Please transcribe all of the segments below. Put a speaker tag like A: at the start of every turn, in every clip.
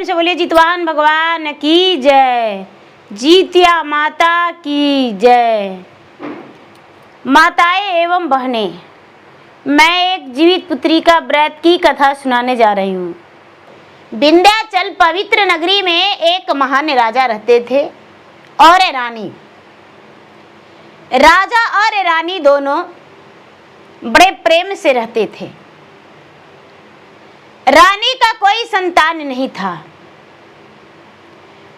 A: से बोलिए जितवाहन भगवान की जय, जीतिया माता की जय। माताएं एवं बहनें, मैं एक जीवित पुत्री का व्रत की कथा सुनाने जा रही हूँ। विंध्याचल पवित्र नगरी में एक महान राजा रहते थे और रानी। राजा और रानी दोनों बड़े प्रेम से रहते थे। रानी का कोई संतान नहीं था।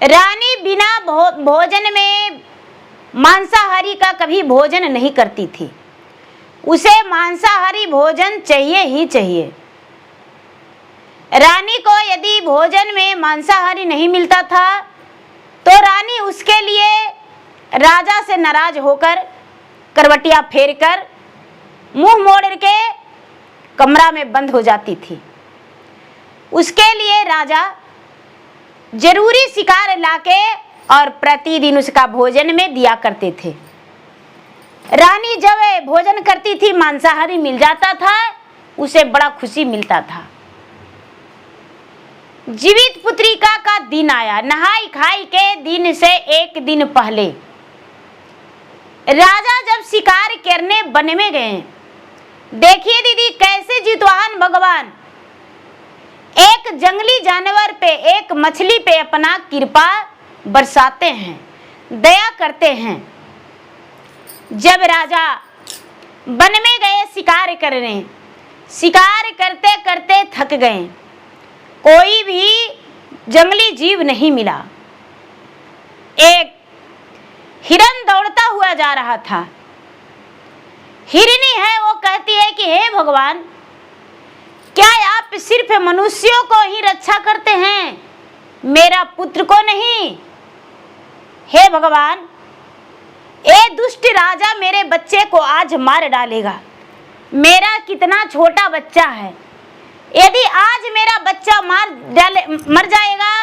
A: रानी बिना भोजन में मांसाहारी का कभी भोजन नहीं करती थी। उसे मांसाहारी भोजन चाहिए ही चाहिए। रानी को यदि भोजन में मांसाहारी नहीं मिलता था तो रानी उसके लिए राजा से नाराज होकर करवटिया फेरकर मुंह मोड़ के कमरा में बंद हो जाती थी। उसके लिए राजा जरूरी शिकार लाके और प्रतिदिन उसका भोजन में दिया करते थे। रानी जब भोजन करती थी, मांसाहारी मिल जाता था, उसे बड़ा खुशी मिलता था। जीवित पुत्रिका का दिन आया। नहाई खाई के दिन से एक दिन पहले राजा जब शिकार करने वन में गए, देखिए दीदी कैसे जितवाहन भगवान एक जंगली जानवर पे, एक मछली पे अपना कृपा बरसाते हैं, दया करते हैं। जब राजा वन में गए शिकार करने, शिकार करते करते थक गए, कोई भी जंगली जीव नहीं मिला। एक हिरन दौड़ता हुआ जा रहा था। हिरनी है, वो कहती है कि हे भगवान, क्या आप सिर्फ मनुष्यों को ही रक्षा करते हैं, मेरा पुत्र को नहीं? हे भगवान, ये दुष्ट राजा मेरे बच्चे को आज मार डालेगा। मेरा कितना छोटा बच्चा है, यदि आज मेरा बच्चा मर जाएगा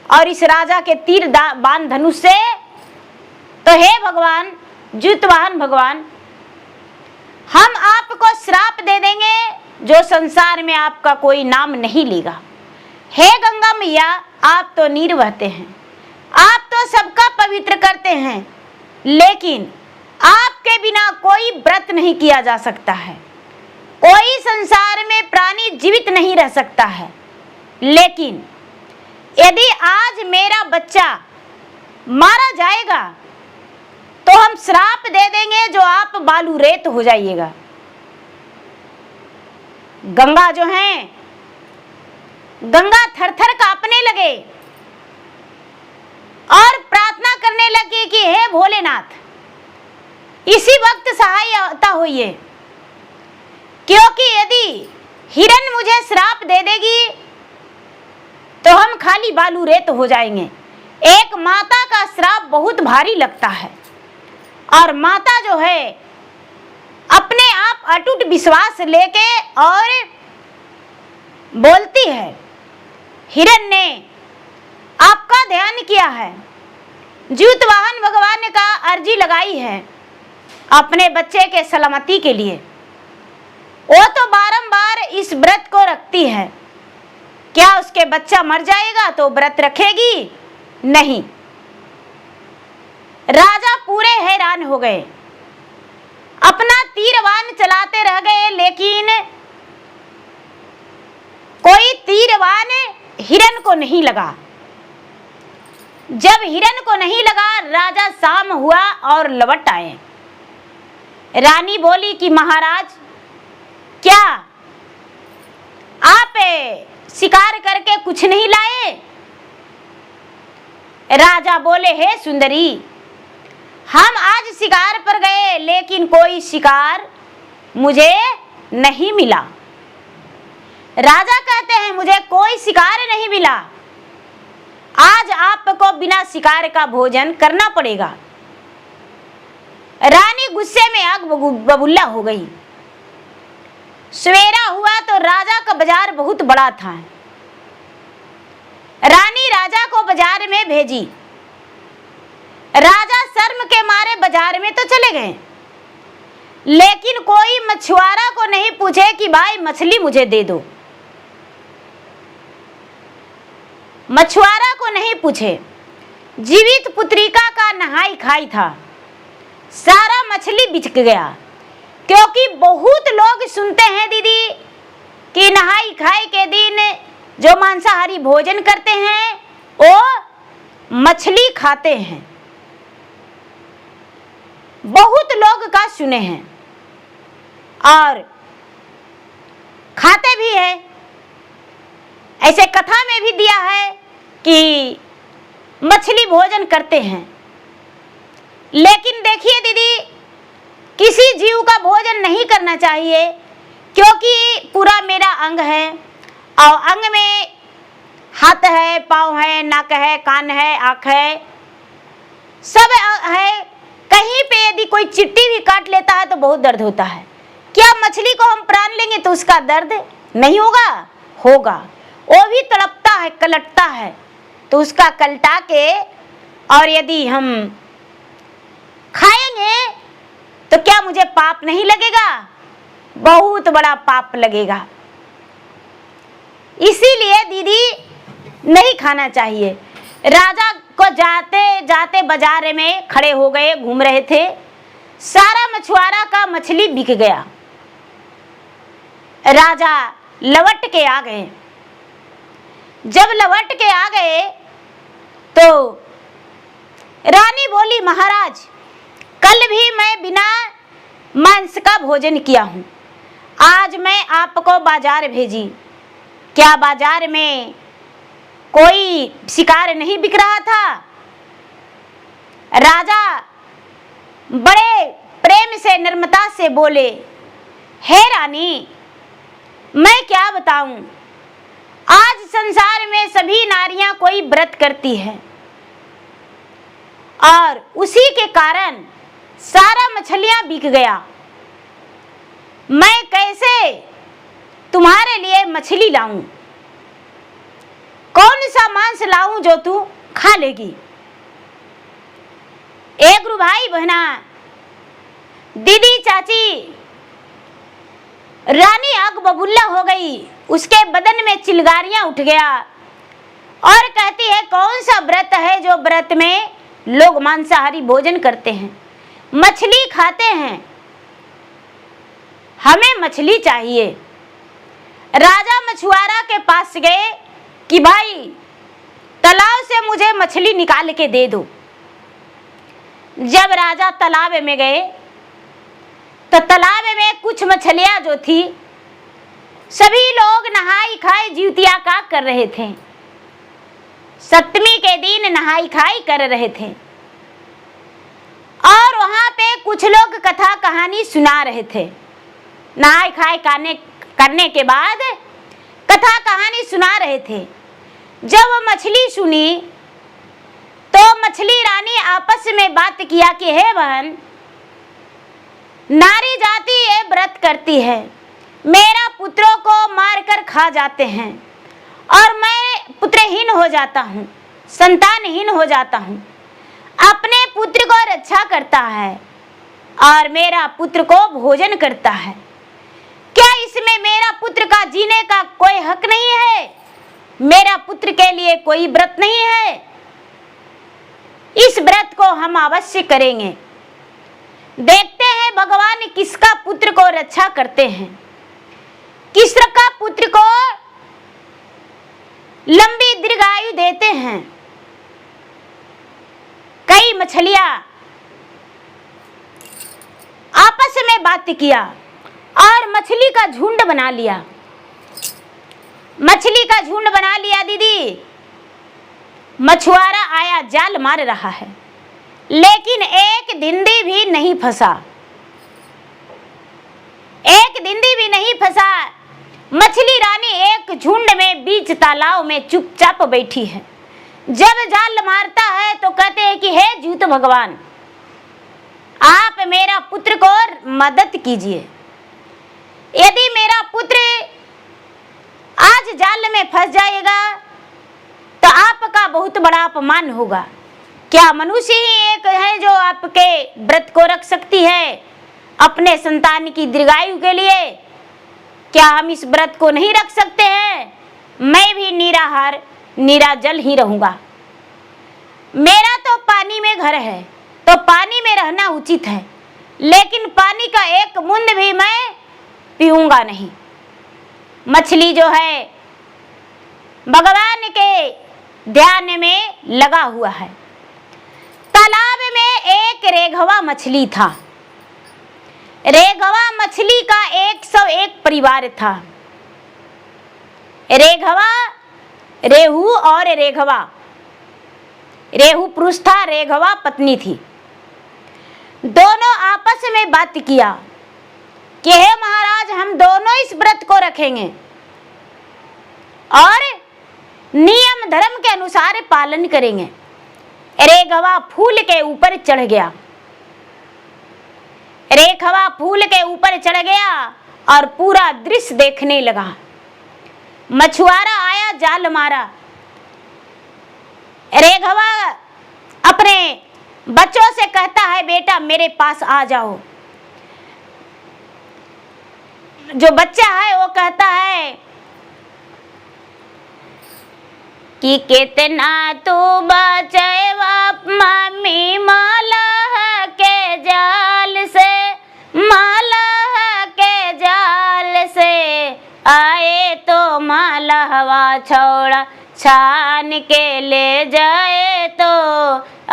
A: और इस राजा के तीर बाण धनुष से, तो हे भगवान, जितवाहन भगवान, हम आपको श्राप दे देंगे जो संसार में आपका कोई नाम नहीं लेगा। हे गंगा मैया, आप तो नीर बहते हैं, आप तो सबका पवित्र करते हैं, लेकिन आपके बिना कोई व्रत नहीं किया जा सकता है, कोई संसार में प्राणी जीवित नहीं रह सकता है। लेकिन यदि आज मेरा बच्चा मारा जाएगा तो हम श्राप दे देंगे जो आप बालू रेत हो जाइएगा। गंगा जो है, गंगा थरथर कांपने लगे और प्रार्थना करने लगी कि हे भोलेनाथ, इसी वक्त सहायता होइए, क्योंकि यदि हिरन मुझे श्राप दे देगी तो हम खाली बालू रेत हो जाएंगे। एक माता का श्राप बहुत भारी लगता है और माता जो है अपने आप अटूट विश्वास लेके और बोलती है, हिरन ने आपका ध्यान किया है, जितवाहन भगवान का अर्जी लगाई है अपने बच्चे के सलामती के लिए। वो तो बारंबार इस व्रत को रखती है, क्या उसके बच्चा मर जाएगा तो व्रत रखेगी? नहीं। राजा पूरे हैरान हो गए, अपना तीरबान चलाते रह गए, लेकिन कोई तीरबान हिरन को नहीं लगा। जब हिरन को नहीं लगा, राजा शाम हुआ और लौट आए। रानी बोली कि महाराज, क्या आप शिकार करके कुछ नहीं लाए? राजा बोले, हे सुंदरी, हम आज शिकार पर गए लेकिन कोई शिकार मुझे नहीं मिला। राजा कहते हैं, मुझे कोई शिकार नहीं मिला, आज आपको बिना शिकार का भोजन करना पड़ेगा। रानी गुस्से में आग बबूला हो गई। सवेरा हुआ तो राजा का बाजार बहुत बड़ा था। रानी राजा को बाजार में भेजी। राजा शर्म के मारे बाजार में तो चले गए, लेकिन कोई मछुआरा को नहीं पूछे कि भाई मछली मुझे दे दो। मछुआरा को नहीं पूछे, जीवित पुत्रिका का नहाई खाई था, सारा मछली बिक गया। क्योंकि बहुत लोग सुनते हैं दीदी कि नहाई खाई के दिन जो मांसाहारी भोजन करते हैं वो मछली खाते हैं, बहुत लोग का सुने हैं और खाते भी है। ऐसे कथा में भी दिया है कि मछली भोजन करते हैं। लेकिन देखिए दीदी, किसी जीव का भोजन नहीं करना चाहिए, क्योंकि पूरा मेरा अंग है और अंग में हाथ है, पाँव है, नाक है, कान है, आँख है, सब है। कहीं पे यदि कोई चिट्टी भी काट लेता है तो बहुत दर्द होता है। क्या मछली को हम प्राण लेंगे तो उसका दर्द नहीं होगा? होगा। वो भी तड़पता है, कलटता है, तो उसका कलटा के और यदि हम खाएंगे तो क्या मुझे पाप नहीं लगेगा? बहुत बड़ा पाप लगेगा। इसीलिए दीदी नहीं खाना चाहिए। राजा को जाते जाते बाजार में खड़े हो गए, घूम रहे थे, सारा मछुआरा का मछली बिक गया। राजा लौट के आ गए। जब लौट के आ गए तो रानी बोली, महाराज कल भी मैं बिना मांस का भोजन किया हूँ, आज मैं आपको बाजार भेजी, क्या बाजार में कोई शिकार नहीं बिक रहा था? राजा बड़े प्रेम से, नम्रता से बोले, हे रानी, मैं क्या बताऊं, आज संसार में सभी नारियां कोई व्रत करती है और उसी के कारण सारा मछलियां बिक गया। मैं कैसे तुम्हारे लिए मछली लाऊं? कौन सा मांस लाऊं जो तू खा लेगी? एक गुरु भाई बहना, दीदी, चाची, रानी आग बबूला हो गई, उसके बदन में चिलगारियां उठ गया और कहती है, कौन सा व्रत है जो व्रत में लोग मांसाहारी भोजन करते हैं, मछली खाते हैं, हमें मछली चाहिए। राजा मछुआरा के पास गए कि भाई तालाब से मुझे मछली निकाल के दे दो। जब राजा तालाब में गए तो तालाब में कुछ मछलियां जो थी, सभी लोग नहाई खाई जीवतिया का कर रहे थे। सप्तमी के दिन नहाई खाई कर रहे थे और वहां पे कुछ लोग कथा कहानी सुना रहे थे। नहाई खाई करने के बाद कथा कहानी सुना रहे थे। जब वो मछली सुनी तो मछली रानी आपस में बात किया कि हे बहन, नारी जाति ये व्रत करती है, मेरा पुत्रों को मारकर खा जाते हैं और मैं पुत्रहीन हो जाता हूँ, संतानहीन हो जाता हूँ। अपने पुत्र को रक्षा करता है और मेरा पुत्र को भोजन करता है। क्या इसमें मेरा पुत्र का जीने का कोई हक नहीं है? मेरा पुत्र के लिए कोई व्रत नहीं है? इस व्रत को हम अवश्य करेंगे। देखते हैं भगवान किसका पुत्र को रक्षा करते हैं, किसका पुत्र को लंबी दीर्घायु देते हैं। कई मछलियां आपस में बात किया और मछली का झुंड बना लिया। मछली का झुंड बना लिया दीदी। मछुआरा आया, जाल मार रहा है, लेकिन एक दिंदी भी नहीं फंसा, एक दिंदी भी नहीं फंसा। मछली रानी एक झुंड में बीच तालाब में चुपचाप बैठी है। जब जाल मारता है तो कहते हैं कि हे जूत भगवान, आप मेरा पुत्र को मदद कीजिए। यदि मेरा पुत्र आज जाल में फंस जाएगा तो आपका बहुत बड़ा अपमान होगा। क्या मनुष्य ही एक है जो आपके व्रत को रख सकती है अपने संतान की दीर्घायु के लिए? क्या हम इस व्रत को नहीं रख सकते हैं? मैं भी निराहार निराजल ही रहूंगा। मेरा तो पानी में घर है, तो पानी में रहना उचित है, लेकिन पानी का एक बूंद भी मैं पीऊंगा नहीं। मछली जो है भगवान के ध्यान में लगा हुआ है। तालाब में एक रेघवा मछली था। रेघवा मछली का 101 परिवार था। रेघवा, रेहू और रेघवा, रेहू पुरुष था, रेघवा पत्नी थी। दोनों आपस में बात किया कि हे महाराज, हम दोनों इस व्रत को रखेंगे और नियम धर्म के अनुसार पालन करेंगे। रेघवा फूल के ऊपर चढ़ गया। रेघवा फूल के ऊपर चढ़ गया और पूरा दृश्य देखने लगा। मछुआरा आया, जाल मारा। रेघवा अपने बच्चों से कहता है, बेटा मेरे पास आ जाओ। जो बच्चा है वो कहता है कि कितना तू बचेवा मम्मी मलह के जाल से, मलह के जाल से आए तो मलहवा छोड़ा छान के ले जाए, तो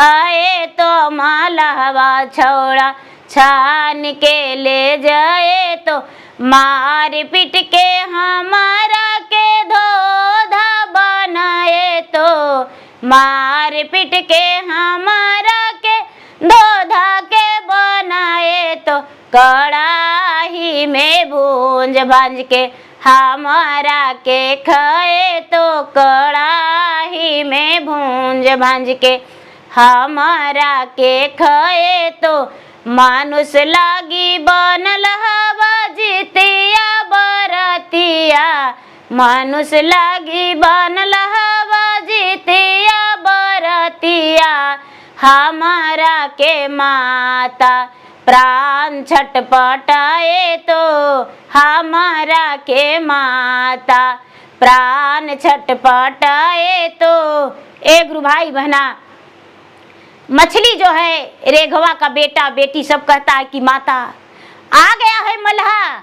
A: आए तो मलहवा छोड़ा छान के ले जाए, तो मार पीट के हमारा के धोधा बनाए, तो मार पीट के हमारा के धोधा के बनाए, तो कड़ाही में भूंज भांज के हमारा के खाए, तो कड़ाही में भूंज भांज के हमारा के खाए, तो मानुष लागी बनल हवा जितिया बरतिया, मानुष लागी बनल हवा जितिया बरतिया, हमारा के माता प्राण छटपटाए, तो हमारा के माता प्राण छटपटाए। तो ए गुरु भाई बहना, मछली जो है, रेघवा का बेटा बेटी सब कहता है कि माता आ गया है मल्हा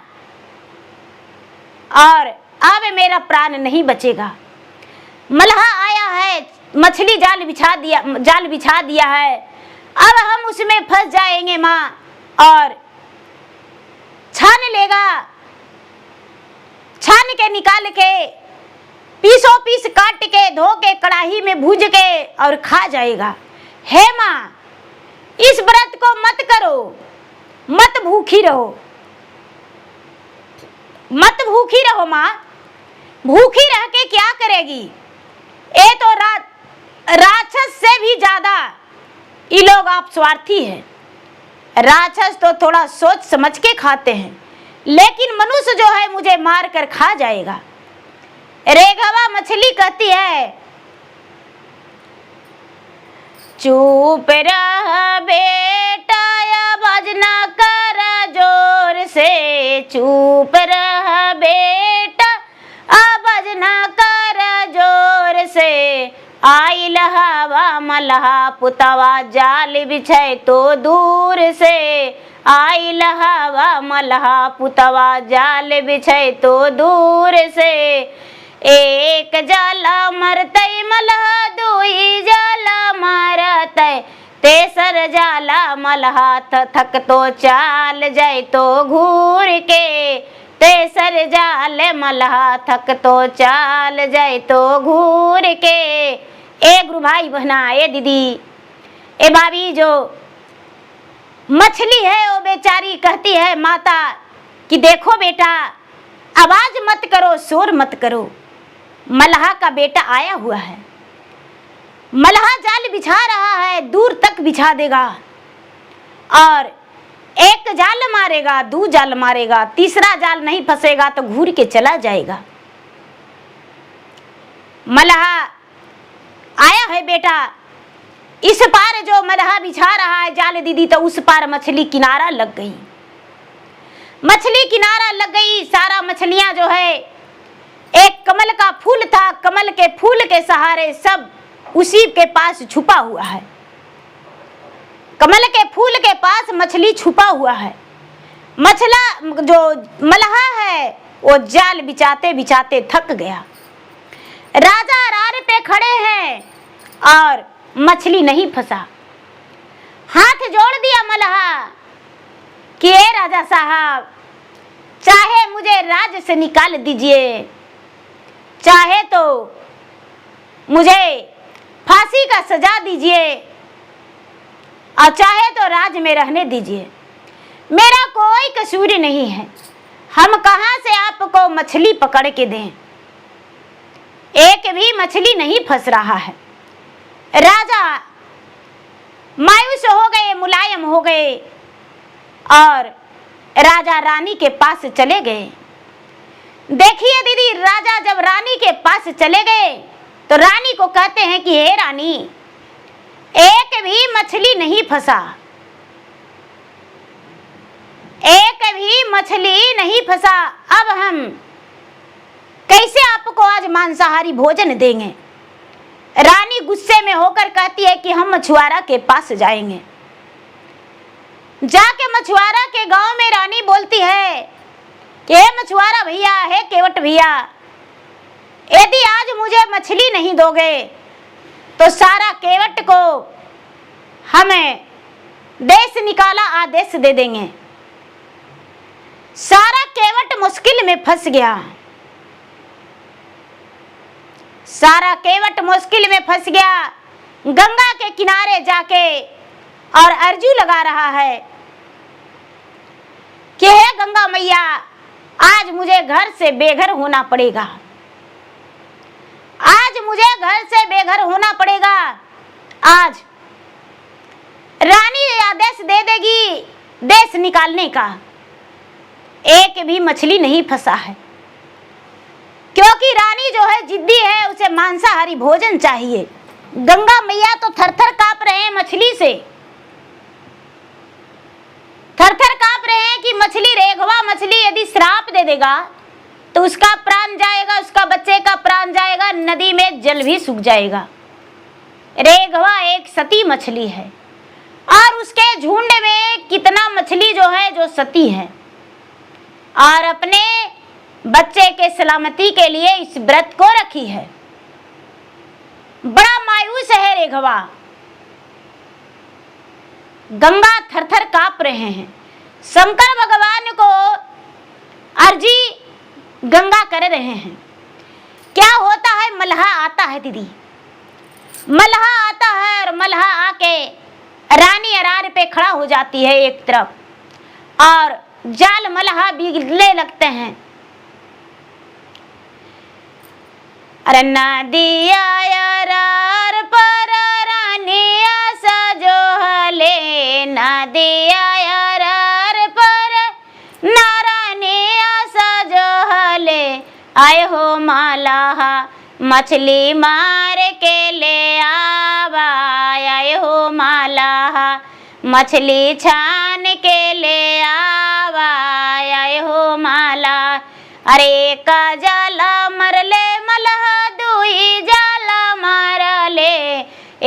A: और अब मेरा प्राण नहीं बचेगा। मल्हा आया है, मछली जाल बिछा दिया है, अब हम उसमें फंस जाएंगे माँ, और छान लेगा, छान के निकाल के पीसों पीस काट के धो के कड़ाही में भूज के और खा जाएगा। हे माँ, इस व्रत को मत करो, मत भूखी रहो, मत भूखी रहो माँ। भूखी रह के क्या करेगी? ये तो राक्षस से भी ज्यादा ये लोग आप स्वार्थी हैं। राक्षस तो थोड़ा सोच समझ के खाते हैं, लेकिन मनुष्य जो है मुझे मार कर खा जाएगा। रेघवा मछली कहती है, चुप रह बेटा, आवाज ना कर जोर से, चुप रह बेटा, आवाज ना कर जोर से, आई लहवा मलहा पुतवा जाल बिछे तो दूर से, आई लहवा मलहा पुतवा जाल बिछे तो दूर से, एक जाला मरतई मलहा, दुई जाला मारतई, तेसर जाला मलहा, थक तो चाल जाए तो घूर के, तेसर जाल मलहा, थक तो चाल जाए तो घूर के। ए गुरु भाई बहना, ए दीदी, ए भाभी, जो मछली है वो बेचारी कहती है माता कि देखो बेटा, आवाज मत करो, शोर मत करो, मल्हा का बेटा आया हुआ है, मल्हा जाल बिछा रहा है, दूर तक बिछा देगा और एक जाल मारेगा, दो जाल मारेगा, तीसरा जाल नहीं फंसेगा तो घूर के चला जाएगा। मल्हा आया है बेटा, इस पार जो मल्हा बिछा रहा है जाल दीदी, तो उस पार मछली किनारा लग गई। मछली किनारा लग गई, सारा मछलियां जो है एक कमल का फूल था, कमल के फूल के सहारे सब उसी के पास छुपा हुआ है। कमल के फूल के पास मछली छुपा हुआ है। मछला जो मल्हा है वो जाल बिछाते बिछाते थक गया। राजा अरार पे खड़े हैं और मछली नहीं फंसा। हाथ जोड़ दिया मल्हा कि ए राजा साहब, चाहे मुझे राज्य से निकाल दीजिए, चाहे तो मुझे फांसी का सजा दीजिए और चाहे तो राज्य में रहने दीजिए, मेरा कोई कसूर नहीं है। हम कहां से आपको मछली पकड़ के दें? एक भी मछली नहीं फंस रहा है। राजा मायूस हो गए, मुलायम हो गए और राजा रानी के पास चले गए। देखिए दीदी, राजा जब रानी के पास चले गए तो रानी को कहते हैं कि हे रानी, एक भी मछली नहीं फंसा, एक भी मछली नहीं फंसा। अब हम कैसे आपको आज मांसाहारी भोजन देंगे? रानी गुस्से में होकर कहती है कि हम मछुआरा के पास जाएंगे। जाके मछुआरा के गांव में रानी बोलती है कि हे मछुआरा भैया, हे केवट भैया, यदि आज मुझे मछली नहीं दोगे तो सारा केवट को हमें देश निकाला आदेश दे देंगे। सारा केवट मुश्किल में फंस गया। सारा केवट मुश्किल में फंस गया। गंगा के किनारे जाके और अर्जू लगा रहा है कि हे गंगा मैया, आज मुझे घर से बेघर होना पड़ेगा, आज मुझे घर से बेघर होना पड़ेगा। आज रानी आदेश दे देगी देश निकालने का। एक भी मछली नहीं फंसा है, क्योंकि रानी जो है जिद्दी है, उसे मांसाहारी भोजन चाहिए। गंगा मैया तो थरथर कांप रहे हैं मछली से, थरथर कांप रहे हैं कि मछली, रेघवा मछली यदि श्राप दे देगा तो उसका प्राण जाएगा, उसका बच्चे का प्राण जाएगा, नदी में जल भी सूख जाएगा। रेघवा एक सती मछली है और उसके झुंड में कितना मछली जो है जो सती है और अपने बच्चे के सलामती के लिए इस व्रत को रखी है। बड़ा मायूस है रेघवा। गंगा थरथर कांप रहे हैं। शंकर भगवान को अर्जी गंगा कर रहे हैं। क्या होता है? मल्हा आता है दीदी, मल्हा आता है और मल्हा आके रानी अरार पे खड़ा हो जाती है एक तरफ और जाल मल्हा बिगड़ने लगते हैं। अरे नदिया अरार पर रानिया सजो हले, नदिया अरार पर नारानिया सजो हले, आए हो मल्हा मछली मार के ले आवा, आए हो मल्हा मछली छान के ले आवा, आए हो मल्हा। अरे का जाला मरले मल्हा, दुई जाला मारले,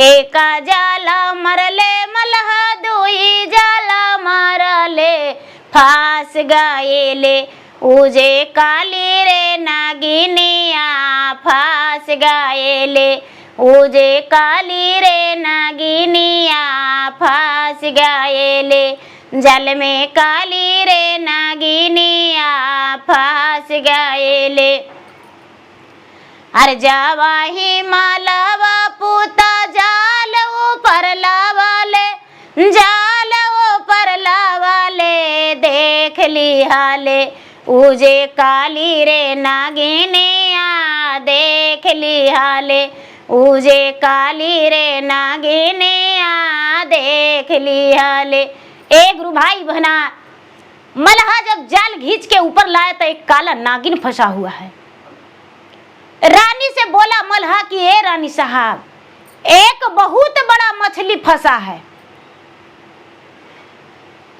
A: एक जाला मरले मल्हा, दुई जाला मारले, फांस गएले उजे काली रे नागिनिया, फांस गएले उजे काली रे नागिनिया, फांस गएले जल में काली रे नागिनिया, फांस गएले। अरे जावाही मालावा पूता जाल ऊपर लावाले, जाल ऊपर लावाले, देख ली हाले उजे काली रे नागिनिया, देख ली हाले उजे काली रे नागिनिया, देख ली हाले। एक गुरु भाई बहना, मल्हा जब जाल घींच के ऊपर लाया तो एक काला नागिन फंसा हुआ है। रानी से बोला मल्हा कि ए रानी साहब, एक बहुत बड़ा मछली फंसा है,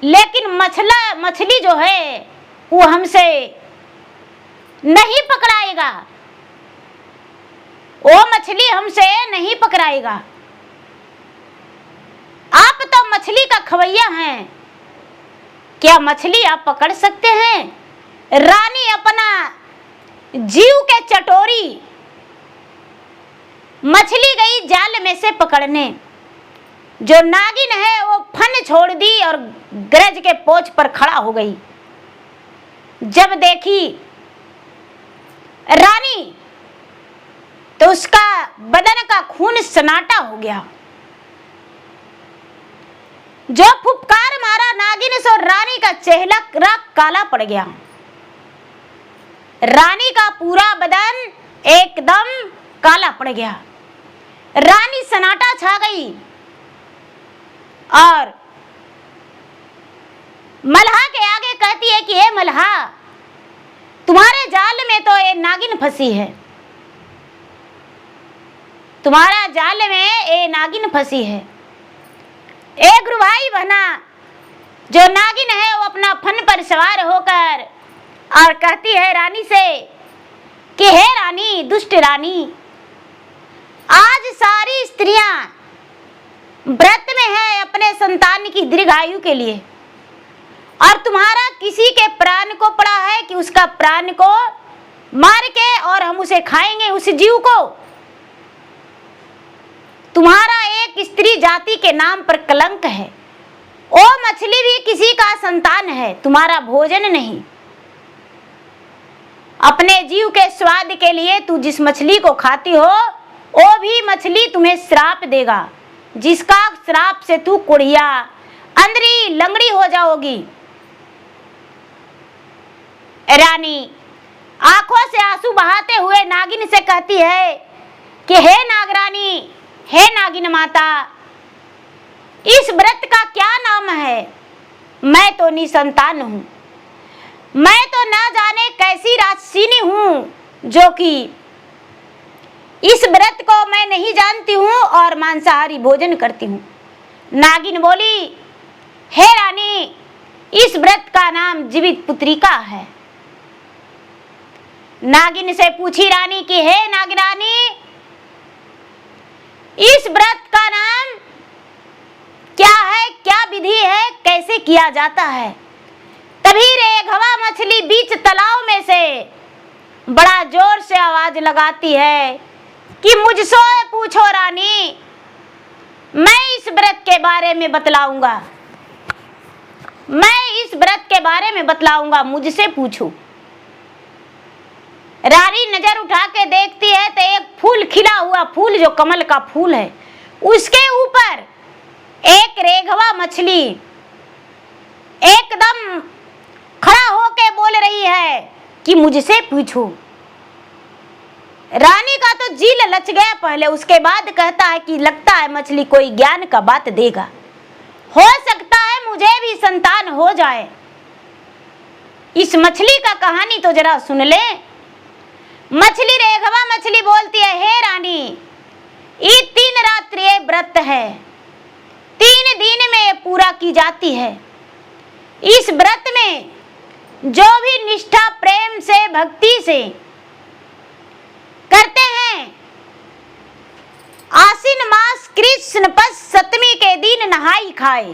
A: लेकिन मछली जो है वो हमसे नहीं पकड़ाएगा, वो मछली हमसे नहीं पकड़ाएगा। आप तो मछली का खवैया हैं, क्या मछली आप पकड़ सकते हैं? रानी अपना जीव के चटोरी मछली गई जाल में से पकड़ने। जो नागिन है वो फन छोड़ दी और गरज के पोंछ पर खड़ा हो गई। जब देखी रानी तो उसका बदन का खून सन्नाटा हो गया। जो फुफकार मारा नागिन से रानी का चेहरा काला पड़ गया। रानी का पूरा बदन एकदम काला पड़ गया। रानी सन्नाटा छा गई और मल्हा के आगे कहती है कि हे मल्हा, तुम्हारे जाल में तो ये नागिन फंसी है, तुम्हारा जाल में ये नागिन फंसी है। एक गुरु भाई बहना, जो नागिन है वो अपना फन पर सवार होकर और कहती है रानी से कि हे रानी, दुष्ट रानी, आज सारी स्त्रियां व्रत में है अपने संतान की दीर्घायु के लिए, और तुम्हारा किसी के प्राण को पड़ा है कि उसका प्राण को मार के और हम उसे खाएंगे, उस जीव को। तुम्हारा एक स्त्री जाति के नाम पर कलंक है। ओ मछली भी किसी का संतान है, तुम्हारा भोजन नहीं। अपने जीव के स्वाद के लिए तू जिस मछली को खाती हो वो भी मछली तुम्हें श्राप देगा, जिसका श्राप से तू कुड़िया अंदरी लंगड़ी हो जाओगी। रानी आंखों से आंसू बहाते हुए नागिन से कहती है कि हे नागरानी, हे नागिन माता, इस व्रत का क्या नाम है? मैं तो निसंतान हूं, मैं तो ना जाने कैसी राक्षसिनी हूं जो कि इस व्रत को मैं नहीं जानती हूं और मांसाहारी भोजन करती हूं। नागिन बोली, हे रानी, इस व्रत का नाम जीवित पुत्रिका है। नागिन से पूछी रानी कि हे नागरानी, इस व्रत का नाम क्या है, क्या विधि है, कैसे किया जाता है? तभी रेघवा मछली बीच तालाब में से बड़ा जोर से आवाज लगाती है कि मुझसे पूछो रानी, मैं इस व्रत के बारे में बतलाऊंगा, मैं इस व्रत के बारे में बतलाऊंगा, मुझसे पूछो। रानी नजर उठा के देखती है तो एक फूल खिला हुआ फूल, जो कमल का फूल है, उसके ऊपर एक रेघवा मछली एकदम खड़ा होके बोल रही है कि मुझसे पूछो। रानी का तो जी ललच गया पहले, उसके बाद कहता है कि लगता है मछली कोई ज्ञान का बात देगा, हो सकता है मुझे भी संतान हो जाए। इस मछली का कहानी तो जरा सुन ले। मछली रेघवा मछली बोलती है, हे रानी, ये 3 रात्रि व्रत है, 3 दिन में पूरा की जाती है। इस व्रत में जो भी निष्ठा प्रेम से भक्ति से करते हैं, आश्विन मास कृष्ण पक्ष 7वीं के दिन नहाई खाए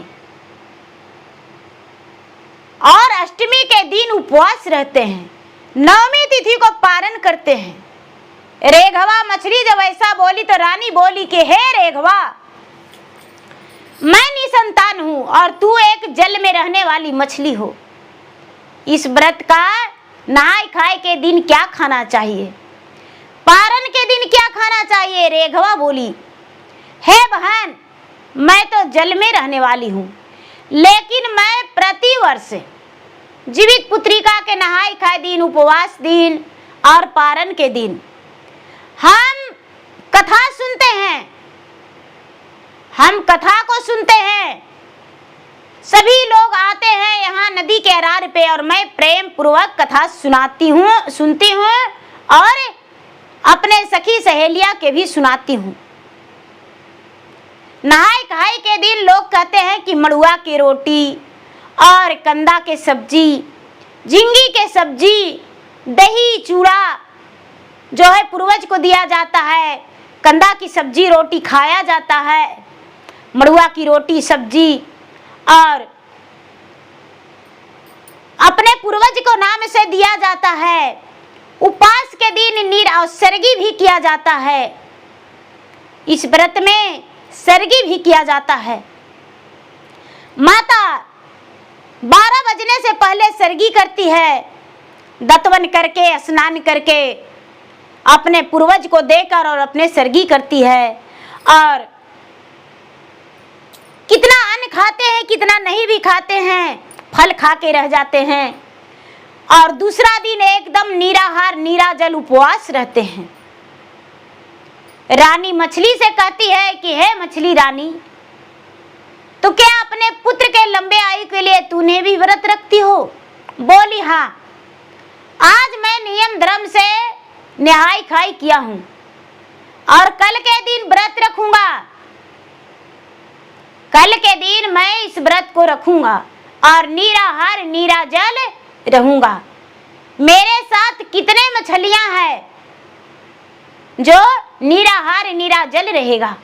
A: और अष्टमी के दिन उपवास रहते हैं, 9वीं तिथि को पारण करते हैं। रेघवा मछली जब ऐसा बोली तो रानी बोली कि हे रेघवा, मैं निसंतान हूं और तू एक जल में रहने वाली मछली हो। इस व्रत का नहाय खाए के दिन क्या खाना चाहिए, पारण के दिन क्या खाना चाहिए? रेघवा बोली, हे बहन, मैं तो जल में रहने वाली हूं, लेकिन मैं प्रतिवर्ष जीवित पुत्रिका के नहाय खाए दिन, उपवास दिन और पारण के दिन हम कथा सुनते हैं, हम कथा को सुनते हैं। सभी लोग आते हैं यहाँ नदी के अरार पे और मैं प्रेम पूर्वक कथा सुनाती हूँ, सुनती हूँ और अपने सखी सहेलियां के भी सुनाती हूँ। नहाय खाए के दिन लोग कहते हैं कि मड़ुआ की रोटी और कंदा के सब्जी, झींगी के सब्जी, दही चूड़ा जो है पूर्वज को दिया जाता है। कंदा की सब्जी रोटी खाया जाता है, मड़ुआ की रोटी सब्जी, और अपने पूर्वज को नाम से दिया जाता है। उपवास के दिन नीर और सरगी भी किया जाता है। इस व्रत में सरगी भी किया जाता है। माता 12 बजने से पहले सरगी करती है, दतवन करके स्नान करके अपने पूर्वज को देकर और अपने सरगी करती है। और कितना अन्न खाते हैं, कितना नहीं भी खाते हैं, फल खा के रह जाते हैं। और दूसरा दिन एकदम निराहार निराजल उपवास रहते हैं। रानी मछली से कहती है कि हे मछली रानी, तो क्या अपने पुत्र के लंबे आयु के लिए तूने भी व्रत रखती हो? बोली हाँ, आज मैं नियम धर्म से नहाई खाई किया हूं और कल के दिन व्रत रखूंगा। कल के दिन मैं इस व्रत को रखूंगा और निराहार निराजल रहूंगा। मेरे साथ कितने मछलियां हैं जो निराहार निराजल रहेगा?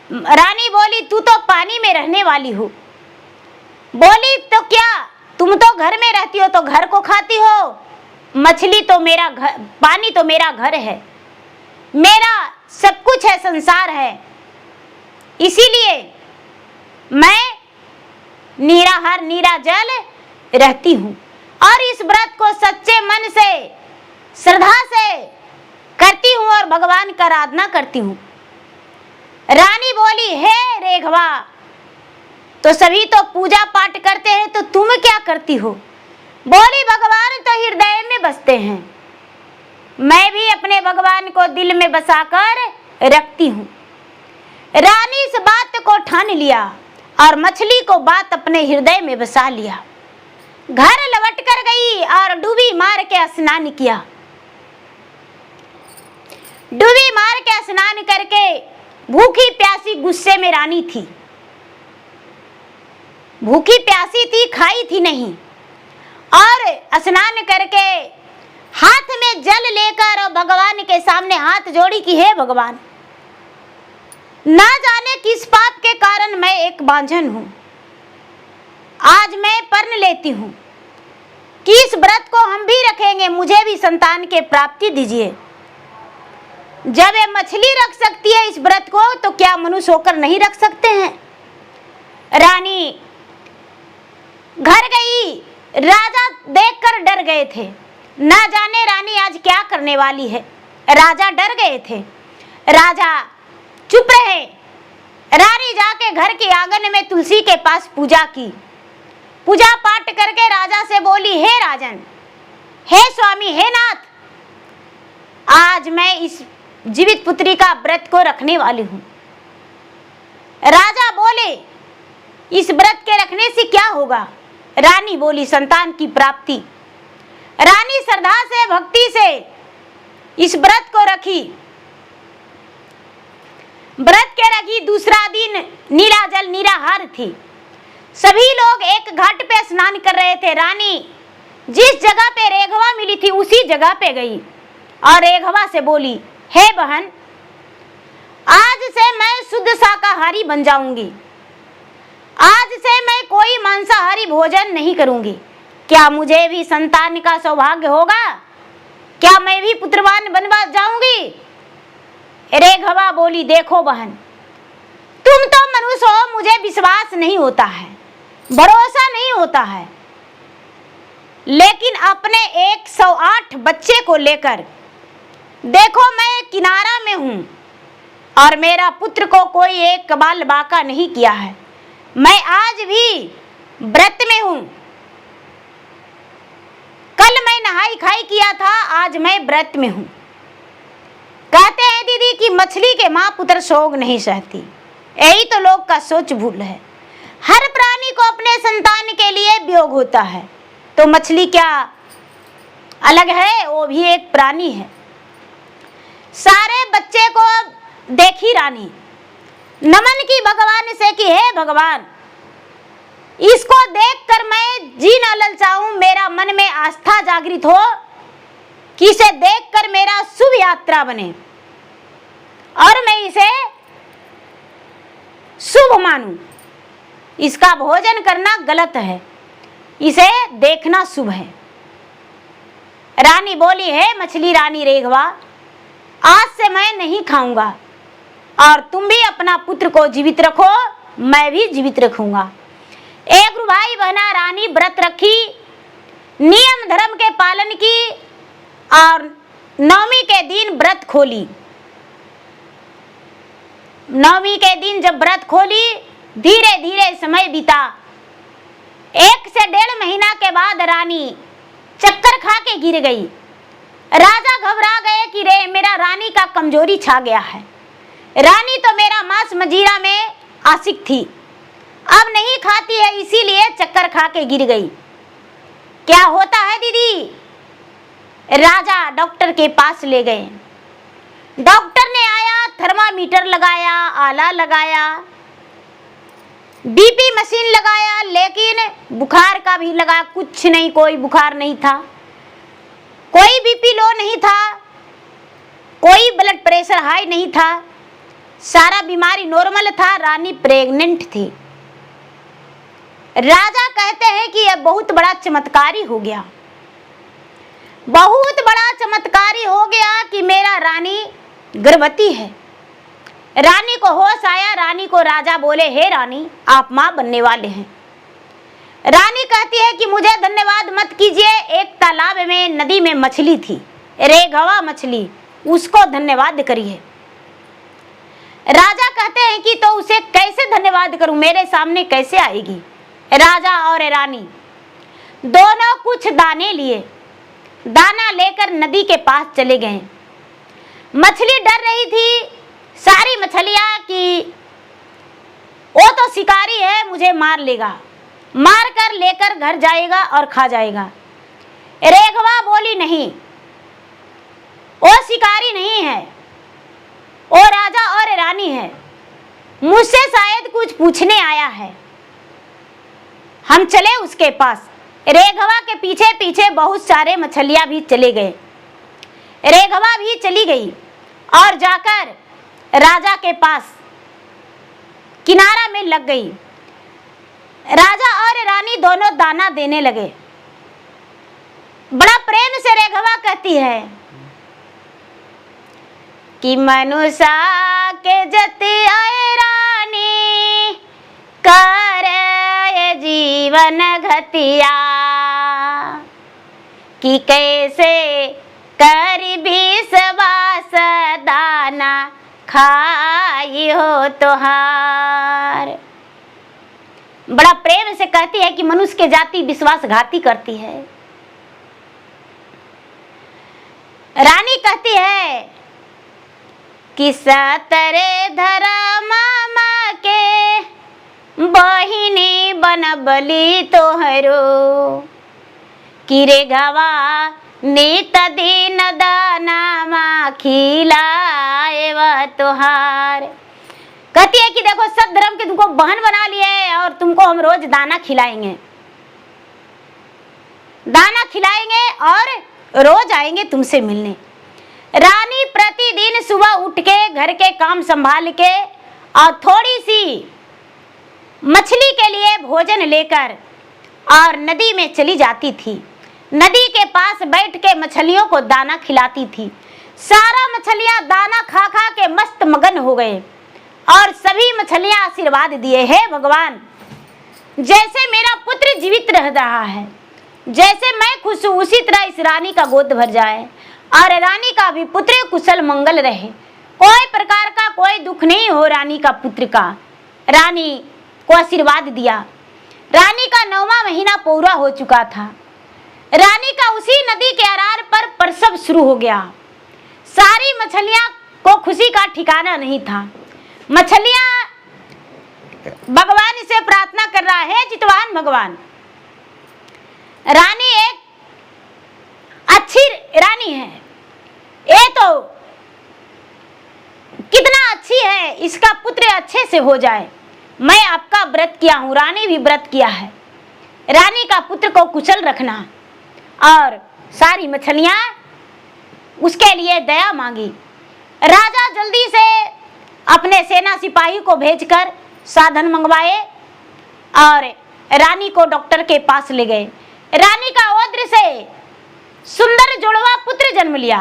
A: रानी बोली तू तो पानी में रहने वाली हो। बोली तो क्या, तुम तो घर में रहती हो तो घर को खाती हो, मछली तो मेरा घर, पानी तो मेरा घर है, मेरा सब कुछ है, संसार है। इसीलिए मैं निराहार निराजल रहती हूँ और इस व्रत को सच्चे मन से श्रद्धा से करती हूँ और भगवान का आराधना करती हूँ। रानी बोली हे रेघवा, तो सभी तो पूजा पाठ करते हैं, तो तुम क्या करती हो? बोली भगवान तो हृदय में बसते हैं, मैं भी अपने भगवान को दिल में बसाकर रखती हूँ। रानी इस बात को ठान लिया और मछली को बात अपने हृदय में बसा लिया। घर लौट कर गई और डूबी मार के स्नान किया। डूबी मार के स्नान करके भूखी प्यासी गुस्से में रानी थी, भूखी प्यासी थी, खाई थी नहीं, और स्नान करके हाथ में जल लेकर भगवान के सामने हाथ जोड़ी कि हे भगवान, ना जाने किस पाप के कारण मैं एक बांझन हूं, आज मैं पर्ण लेती हूं कि इस व्रत को हम भी रखेंगे, मुझे भी संतान के प्राप्ति दीजिए। जब ये मछली रख सकती है इस व्रत को, तो क्या मनुष्य होकर नहीं रख सकते हैं? रानी घर गई, राजा देखकर डर गए थे, ना जाने रानी आज क्या करने वाली है। राजा डर गए थे, राजा चुप रहे। रानी जाके घर के आंगन में तुलसी के पास पूजा की, पूजा पाठ करके राजा से बोली हे राजन, हे स्वामी, हे नाथ, आज मैं इस जीवित पुत्री का व्रत को रखने वाली हूं। राजा बोले इस व्रत के रखने से क्या होगा? रानी बोली संतान की प्राप्ति। रानी श्रद्धा से भक्ति से इस व्रत को रखी, व्रत के रखी। दूसरा दिन निराजल निराहार थी। सभी लोग एक घाट पे स्नान कर रहे थे। रानी जिस जगह पे रेघवा मिली थी उसी जगह पे गई और रेघवा से बोली हे बहन, आज से मैं शुद्ध शाकाहारी बन जाऊंगी, आज से मैं कोई मांसाहारी भोजन नहीं करूंगी। क्या मुझे भी संतान का सौभाग्य होगा? क्या मैं भी पुत्रवान बन जाऊंगी? रेघवा बोली देखो बहन, तुम तो मनुष्य हो, मुझे विश्वास नहीं होता है, भरोसा नहीं होता है, लेकिन अपने 108 बच्चे को लेकर देखो मैं किनारा में हूं और मेरा पुत्र को कोई एक बाल बाका नहीं किया है। मैं आज भी व्रत में हूं, कल मैं नहाई खाई किया था, आज मैं व्रत में हूं। कहते हैं दीदी कि मछली के मां पुत्र शोक नहीं सहती, यही तो लोग का सोच भूल है। हर प्राणी को अपने संतान के लिए वियोग होता है, तो मछली क्या अलग है? वो भी एक प्राणी है। सारे बच्चे को देखी रानी, नमन की भगवान से कि हे भगवान, इसको देखकर मैं जी न ललचाऊं, मेरा मन में आस्था जागृत हो कि इसे देखकर मेरा शुभ यात्रा बने और मैं इसे शुभ मानूं। इसका भोजन करना गलत है, इसे देखना शुभ है। रानी बोली, है मछली रानी रेघवा, आज से मैं नहीं खाऊंगा और तुम भी अपना पुत्र को जीवित रखो, मैं भी जीवित रखूंगा। एक भाई बहना रानी व्रत रखी, नियम धर्म के पालन की और नवमी के दिन व्रत खोली। नवमी के दिन जब व्रत खोली, धीरे धीरे समय बीता। 1 से 1.5 महीना के बाद रानी चक्कर खा के गिर गई। राजा घबरा गए कि रे मेरा रानी का कमजोरी छा गया है। रानी तो मेरा मांस मजीरा में आशिक थी, अब नहीं खाती है, इसीलिए चक्कर खा के गिर गई। क्या होता है दीदी? राजा डॉक्टर के पास ले गए। डॉक्टर ने आया, थर्मामीटर लगाया, आला लगाया, बीपी मशीन लगाया, लेकिन बुखार का भी लगा, कुछ नहीं, कोई बुखार नहीं था, कोई बीपी लो नहीं था, कोई ब्लड प्रेशर हाई नहीं था, सारा बीमारी नॉर्मल था। रानी प्रेग्नेंट थी। राजा कहते हैं कि यह बहुत बड़ा चमत्कारी हो गया, बहुत बड़ा चमत्कारी हो गया कि मेरा रानी गर्भवती है। रानी को होश आया। रानी को राजा बोले, हे रानी, आप मां बनने वाले हैं। रानी कहती है कि मुझे धन्यवाद मत कीजिए, एक तालाब में नदी में मछली थी, रेघवा मछली, उसको धन्यवाद करिए। राजा कहते हैं कि तो उसे कैसे धन्यवाद करूं, मेरे सामने कैसे आएगी? राजा और रानी दोनों कुछ दाने लिए, दाना लेकर नदी के पास चले गए। मछली डर रही थी, सारी मछलियां कि वो तो शिकारी है, मुझे मार लेगा, मार कर लेकर घर जाएगा और खा जाएगा। रेघवा बोली, नहीं, वो शिकारी नहीं है, वो राजा और रानी है, मुझसे शायद कुछ पूछने आया है। हम चले उसके पास। रेघवा के पीछे पीछे बहुत सारे मछलियां भी चले गए। रेघवा भी चली गई और जाकर राजा के पास किनारा में लग गई। राजा और रानी दोनों दाना देने लगे। बड़ा प्रेम से रेघवा कहती है कि मनुष्य के जतिया रानी कर जीवन घतिया, कि कैसे कर विश्वास दाना खाई हो तोहार। बड़ा प्रेम से कहती है कि मनुष्य के जाति विश्वासघाती करती है। रानी कहती है कि सतरे धर्म के बहिनी बनबली तोहरो, कि रेघवा नित दिन दाना खिलाए व तोहार। कहती है कि देखो, सब धर्म के तुमको बहन बना लिए और तुमको हम रोज दाना खिलाएंगे, दाना खिलाएंगे और रोज आएंगे तुमसे मिलने। रानी प्रतिदिन सुबह उठ के घर के काम संभाल के और थोड़ी सी मछली के लिए भोजन लेकर और नदी में चली जाती थी। नदी के पास बैठ के मछलियों को दाना खिलाती थी। सारा मछलियां दाना खा खा के मस्त मगन हो गए और सभी मछलियां आशीर्वाद दिए, हे भगवान, जैसे मेरा पुत्र जीवित रह रहा है, जैसे मैं खुश हूं, उसी तरह इस रानी का गोद भर जाए और रानी का भी पुत्र कुशल मंगल रहे, कोई प्रकार का कोई दुख नहीं हो रानी का पुत्र का। रानी को आशीर्वाद दिया। रानी का 9वां महीना पूरा हो चुका था। रानी का उसी नदी के अरार पर प्रसव शुरू हो गया। सारी मछलियां को खुशी का ठिकाना नहीं था। मछलियां भगवान से प्रार्थना कर रहा है, चितवान भगवान, रानी एक अच्छी रानी है, ये तो कितना अच्छी है, इसका पुत्र अच्छे से हो जाए। मैं आपका व्रत किया हूं, रानी भी व्रत किया है, रानी का पुत्र को कुशल रखना। और सारी मछलियां उसके लिए दया मांगी। राजा जल्दी से अपने सेना सिपाही को भेजकर साधन मंगवाए और रानी को डॉक्टर के पास ले गए। रानी का औद्र से सुंदर जुड़वा पुत्र जन्म लिया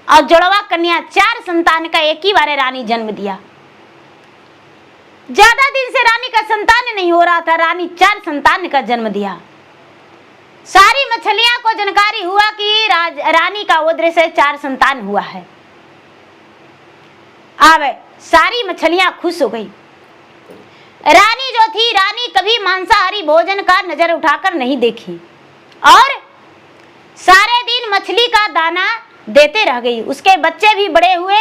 A: और जुड़वा कन्या, 4 संतान का एक ही बार रानी जन्म दिया। ज्यादा दिन से रानी का संतान नहीं हो रहा था, रानी 4 संतान का जन्म दिया। सारी मछलियां को जानकारी हुआ कि रानी का औद्र से 4 संतान हुआ है। अब सारी मछलियां खुश हो गई। रानी जो थी, रानी कभी मांसाहारी भोजन का नजर उठाकर नहीं देखी और सारे दिन मछली का दाना देते रह गई। उसके बच्चे भी बड़े हुए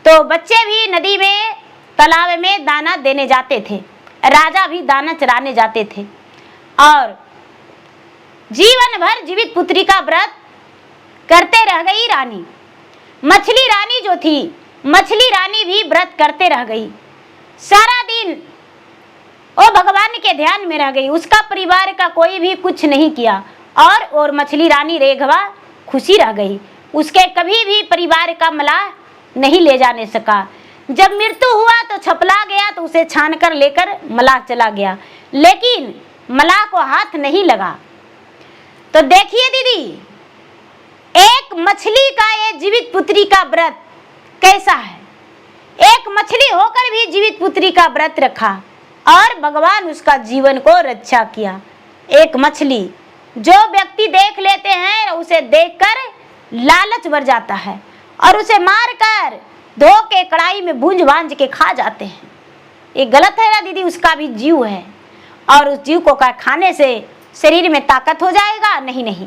A: तो बच्चे भी नदी में, तालाब में दाना देने जाते थे। राजा भी दाना चराने जाते थे और जीवन भर जीवित पुत्री का व्रत करते रह गई रानी। मछली रानी जो थी, मछली रानी भी व्रत करते रह गई। सारा दिन वो भगवान के ध्यान में रह गई। उसका परिवार का कोई भी कुछ नहीं किया और मछली रानी रेघवा खुशी रह गई। उसके कभी भी परिवार का मलाह नहीं ले जाने सका। जब मृत्यु हुआ तो छपला गया तो उसे छान कर लेकर मलाह चला गया, लेकिन मलाह को हाथ नहीं लगा। तो देखिए दीदी, एक मछली का ये जीवित पुत्री का व्रत कैसा है। एक मछली होकर भी जीवित पुत्री का व्रत रखा और भगवान उसका जीवन को रक्षा किया। एक मछली जो व्यक्ति देख लेते हैं उसे देखकर लालच बढ़ जाता है और उसे मारकर धो के कढ़ाई में भूंज भांज के खा जाते हैं। ये गलत है ना दीदी, उसका भी जीव है और उस जीव को खाने से शरीर में ताकत हो जाएगा? नहीं नहीं।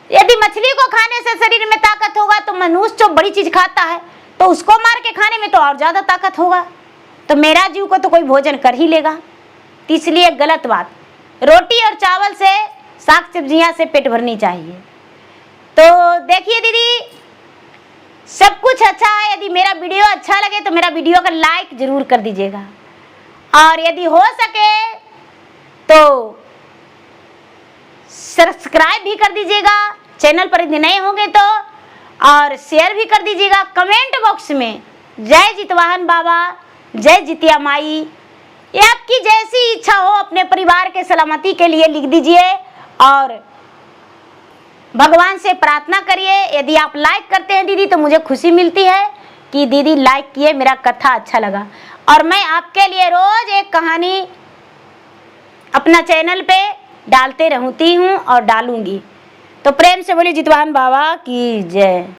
A: यदि मछली को खाने से शरीर में ताकत होगा तो मनुष्य जो बड़ी चीज खाता है तो उसको मार के खाने में तो और ज्यादा ताकत होगा। तो मेरा जीव को तो कोई भोजन कर ही लेगा। तो इसलिए गलत बात, रोटी और चावल से, साग सब्जियां से पेट भरनी चाहिए। तो देखिए दीदी, सब कुछ अच्छा है। यदि मेरा वीडियो अच्छा लगे तो मेरा वीडियो का लाइक जरूर कर दीजिएगा और यदि हो सके तो सब्सक्राइब भी कर दीजिएगा चैनल पर यदि नए होंगे तो, और शेयर भी कर दीजिएगा। कमेंट बॉक्स में जय जितवाहन बाबा, जय जितिया माई, ये आपकी जैसी इच्छा हो अपने परिवार के सलामती के लिए लिख दीजिए और भगवान से प्रार्थना करिए। यदि आप लाइक करते हैं दीदी तो मुझे खुशी मिलती है कि दीदी लाइक किए, मेरा कथा अच्छा लगा। और मैं आपके लिए रोज एक कहानी अपना चैनल पे डालते रहती हूँ और डालूंगी। तो प्रेम से बोलिए जितवाहन बाबा की जय।